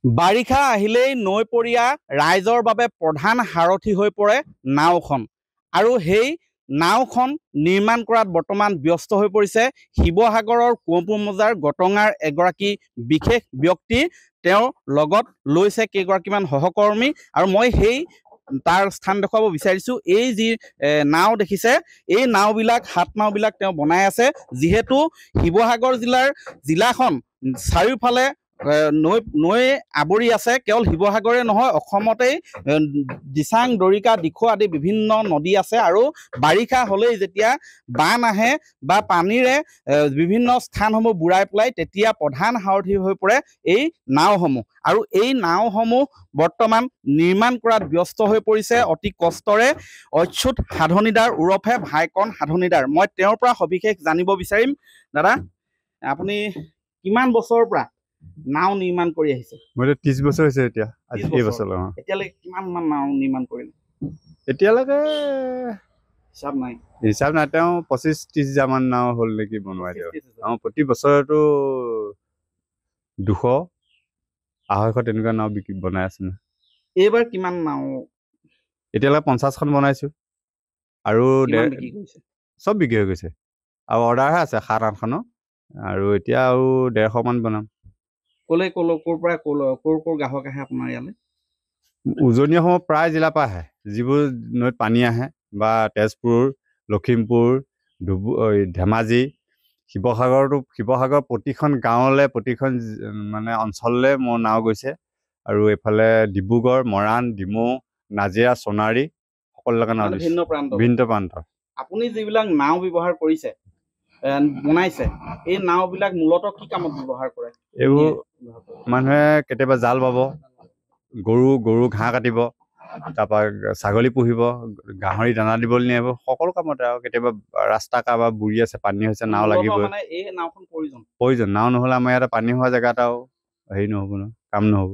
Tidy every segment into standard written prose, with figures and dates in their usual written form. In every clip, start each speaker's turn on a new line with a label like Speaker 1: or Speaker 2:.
Speaker 1: বাৰিষা আহিলেই নৈপৰীয়া ৰাইজৰ বাবে প্ৰধান সাৰথি হৈ পৰে নাওখন আৰু সেই নাওখন নিৰ্মাণ কৰাত বৰ্তমান ব্যস্ত হৈ পৰিছে শিৱসাগৰৰ কুঁৱপুৰ মৌজাৰ গটঙাৰ এগৰাকী বিশেষ ব্যক্তি তেওঁৰ লগত লৈছে কেইগৰাকীমান সহকৰ্মী আৰু মই সেই তাৰ স্থান দেখুৱাব বিচাৰিছোঁ এই যি নাও দেখিছে এই নাওবিলাক হাত নাওবিলাক তেওঁ বনাই আছে যিহেতু শিৱসাগৰ জিলাখন চাৰিওফালে নৈ আৱৰি আছে কেৱল শিৱসাগৰে নহয় অসমতেই দিচাং দৰিকা দিখৌ আদি বিভিন্ন নদী আছে আৰু বাৰিষা হ'লেই যেতিয়া বান আহে বা পানীৰে বিভিন্ন স্থানসমূহ বুৰাই পেলাই তেতিয়া প্ৰধান সাৰথি হৈ পৰে এই নাওসমূহ আৰু এই নাওসমূহ বৰ্তমান নিৰ্মাণ কৰাত ব্যস্ত হৈ পৰিছে অতি কষ্টৰে অচ্যুত সাধনীদাৰ ওৰফে ভাইকন সাধনীদাৰ মই তেওঁৰ পৰা সবিশেষ জানিব বিচাৰিম দাদা আপুনি কিমান বছৰৰ পৰা নাও নিৰ্মাণ কৰি আহিছে
Speaker 2: মই 30 বছৰ হৈছে এতিয়া আজি এই বছৰ
Speaker 1: এতিয়ালৈকে কিমান মান নাও নিৰ্মাণ কৰিলে
Speaker 2: এতিয়ালৈকে
Speaker 1: হিচাপ নাই
Speaker 2: তেওঁ 25-30 হাজাৰ মান নাও হ'ল নেকি বনোৱাই তেওঁ প্ৰতি বছৰতো 200-250 তেনেকুৱা নাও বনাই আছে
Speaker 1: এইবাৰ কিমান নাও
Speaker 2: এতিয়ালৈকে 50খন বনাইছো আৰু চব বিক্ৰী হৈ গৈছে আৰু অৰ্ডাৰহে আছে 7-8খন আৰু এতিয়া আৰু 150 মান বনাম
Speaker 1: ক'ৰ পৰা ক'ৰ গ্ৰাহক আহে আপোনাৰ ইয়ালৈ
Speaker 2: উজনি অসমৰ প্ৰায় জিলাৰ পৰা আহে যিবোৰ নৈত পানী আহে বা তেজপুৰ লখিমপুৰ ধেমাজি শিৱসাগৰ প্ৰতিখন গাঁৱলৈ প্ৰতিখন মানে অঞ্চললৈ মোৰ নাও গৈছে আৰু এইফালে ডিব্ৰুগড় মৰাণ ডিমৌ নাজিৰা সোণাৰী সকলোলৈকে নাও ভিন্ন প্ৰান্ত
Speaker 1: আপুনি যিবিলাক নাও ব্যৱহাৰ কৰিছে বনাইছে এই নাওবিলাক মূলতঃ কি কামত ব্যৱহাৰ কৰে
Speaker 2: এইবোৰ মানুহে কেতিয়াবা জাল বাব গৰু ঘাঁহ কাটিব তাৰপৰা ছাগলী পুহিব গাহৰি দানা দিবলৈ নিয়ে সকলো কামতে আৰু কেতিয়াবা ৰাস্তা কাৰোবাৰ বুৰি আছে পানী হৈছে নাও লাগিবই
Speaker 1: এই নাওখন
Speaker 2: প্ৰয়োজন নাও নহ'লে আমাৰ ইয়াতে পানী হোৱা জেগাত আৰু হেৰি নহ'ব ন কাম নহ'ব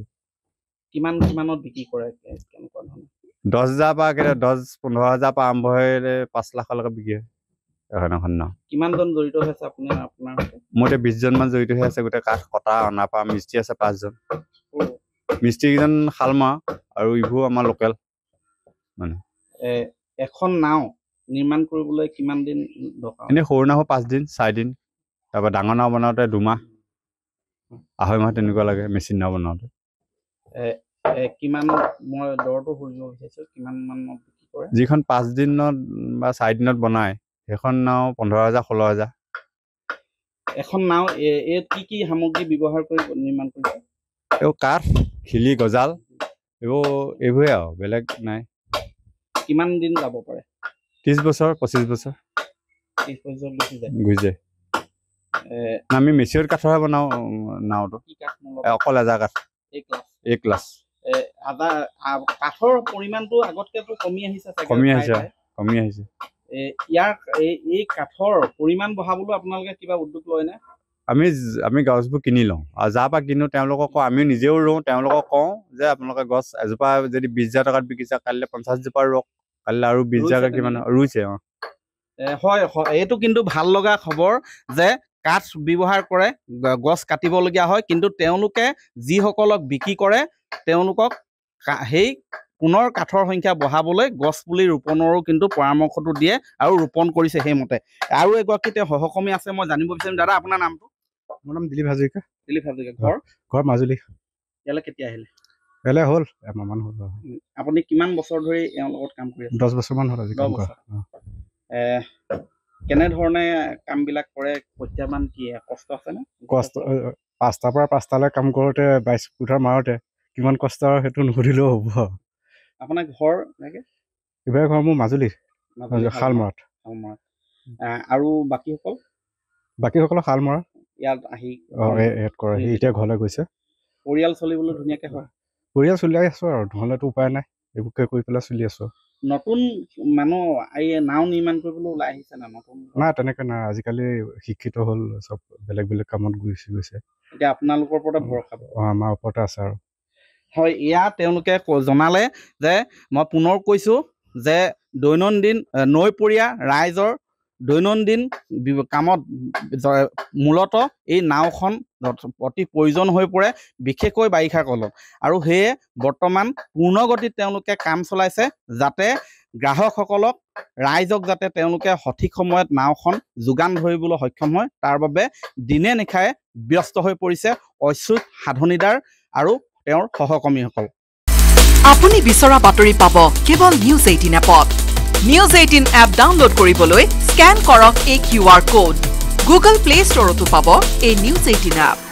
Speaker 1: কিমানত বিক্ৰী কৰে কেনেকুৱা ধৰণৰ
Speaker 2: 10,000 পৰা 10-15 হাজাৰ পৰা আৰম্ভ হৈ 5 লাখলৈকে বিক্ৰী হয় এখন নাও
Speaker 1: কিমানজন জড়িত হৈ আছে আপোনাৰ
Speaker 2: মোৰ এতিয়া 20 জন মান জড়িত হৈ আছে গোটেই কাঠ কটা অনা পৰা মিস্ত্ৰী আছে 5 জন মিস্ত্ৰী কেইজন শালমৰা আৰু ইবোৰ আমাৰ লোকেল মানে
Speaker 1: এখন নাও নিৰ্মাণ কৰিবলৈ কিমান দিন দৰকাৰ
Speaker 2: এনে সৰু নাও 5 দিন 4 দিন তাৰপৰা ডাঙৰ নাও বনাওঁতে 2 মাহ 2.5 মাহ তেনেকুৱা লাগে মেচিন নাও বনাওঁতে
Speaker 1: কিমান মই দৰটো সুধিব বিচাৰিছোঁ কিমান মানত বিক্ৰী কৰে
Speaker 2: যিখন 5 দিনত বা 4 দিনত বনায় সেইখন নাও 15,000 16,000
Speaker 1: এখন নাও কি কি সামগ্ৰী ব্যৱহাৰ কৰি নিৰ্মাণ কৰিছে
Speaker 2: এইবোৰ কাঠ শিলি গজাল এইবোৰে আৰু বেলেগ নাই
Speaker 1: কিমান দিন যাব পাৰে
Speaker 2: 30 বছৰ 25 বছৰ
Speaker 1: 30 বছৰ
Speaker 2: গুচি যায় আমি মেচিয়ৰ কাঠৰে বনাওঁ নাওটো অকল এজা কাঠ এক ক্লাছ
Speaker 1: কাঠৰ পৰিমাণটো আগতকেতো কমি আহিছে এই কাঠৰ পৰিমাণ বঢ়াবলৈ আপোনালোকে কিবা উদ্যোগ লয় নে
Speaker 2: আমি গছবোৰ কিনি লওঁ আৰু যাৰ পৰা কিনো তেওঁলোকক কওঁ আমি নিজেও ৰুওঁ তেওঁলোকক কওঁ যে আপোনালোকে গছ এজোপা যদি 20,000 টকাত বিকিছে কাইলৈ 50 জোপা ৰুওক কাইলৈ আৰু 20,000 কিমান ৰুইছে
Speaker 1: হয় এইটো কিন্তু ভাল লগা খবৰ যে কাঠ ব্যৱহাৰ কৰে গছ কাটিবলগীয়া হয় কিন্তু তেওঁলোকে যিসকলক বিক্ৰী কৰে তেওঁলোকক সেই পুনৰ কাঠৰ সংখ্যা বঢ়াবলৈ গছ পুলি ৰোপণৰো কিন্তু পৰামৰ্শটো দিয়ে আৰু ৰোপণ কৰিছে সেইমতে আৰু এগৰাকী তেওঁ সহকৰ্মী আছে মই জানিব বিচাৰিম দাদা আপোনাৰ নামটো
Speaker 2: মোৰ নাম দিলীপ হাজৰিকা ঘৰ মাজুলী
Speaker 1: ইয়ালৈ কেতিয়া আহিলে
Speaker 2: ইয়ালৈ হ'ল এমাহমান হ'ল
Speaker 1: আপুনি কিমান বছৰ ধৰি এওঁৰ লগত কাম কৰি আছে
Speaker 2: 10 বছৰমান হ'ল আজি কাম কৰা
Speaker 1: কেনেধৰণে কামবিলাক কৰে প্ৰত্যাহ্বান কি কষ্ট আছেনে
Speaker 2: কষ্ট 5টাৰ পৰা 5টালৈ কাম কৰোঁতে 22 ফুটাৰ মাৰোঁতে কিমান কষ্ট আৰু সেইটো নুসুধিলেও হ'ব
Speaker 1: আপোনাৰ ঘৰ
Speaker 2: এইবাৰ ঘৰ মোৰ মাজুলী শালমৰাত
Speaker 1: আৰু বাকীসকল
Speaker 2: শালমৰা
Speaker 1: ইয়াত আহি
Speaker 2: ইয়াত কৰে এতিয়া ঘৰলৈ গৈছে
Speaker 1: পৰিয়াল চলিবলৈ ধুনীয়াকৈ হয়
Speaker 2: পৰিয়াল চলি আছোঁ আৰু নহ'লেতো উপায় নাই এইবোৰকে কৰি পেলাই চলি আছোঁ
Speaker 1: নতুন মানুহ এই নাও নিৰ্মাণ কৰিবলৈ ওলাই আহিছে না নতুন
Speaker 2: নাই তেনেকৈ নাই আজিকালি শিক্ষিত হ'ল চব বেলেগ কামত গৈছে
Speaker 1: এতিয়া আপোনালোকৰ ওপৰতে ভৰসা
Speaker 2: আমাৰ ওপৰতে আছে আৰু
Speaker 1: হয় ইয়াত তেওঁলোকে জনালে যে মই পুনৰ কৈছোঁ যে দৈনন্দিন নৈপৰীয়া ৰাইজৰ দৈনন্দিন কামত মূলতঃ এই নাওখন অতি প্ৰয়োজন হৈ পৰে, বিশেষকৈ বাৰিষা কালত। আৰু সেয়ে বৰ্তমান পূৰ্ণগতিত তেওঁলোকে কাম চলাইছে, যাতে গ্ৰাহকসকলক ৰাইজক যাতে তেওঁলোকে সঠিক সময়ত নাওখন যোগান ধৰিবলৈ সক্ষম হয়, তাৰ বাবে দিনে নিশাই ব্যস্ত হৈ পৰিছে অচ্যুত সাধনীদাৰ আৰু তেওঁৰ সহকৰ্মীসকল।
Speaker 3: আপুনি বিচৰা বাতৰি পাব কেৱল নিউজ 18 এপত। নিউজ 18 এপ ডাউনলোড কৰিবলৈ স্কেন কৰক এই QR কোড। গুগল প্লে ষ্টৰতো পাব এই নিউজ 18 এপ।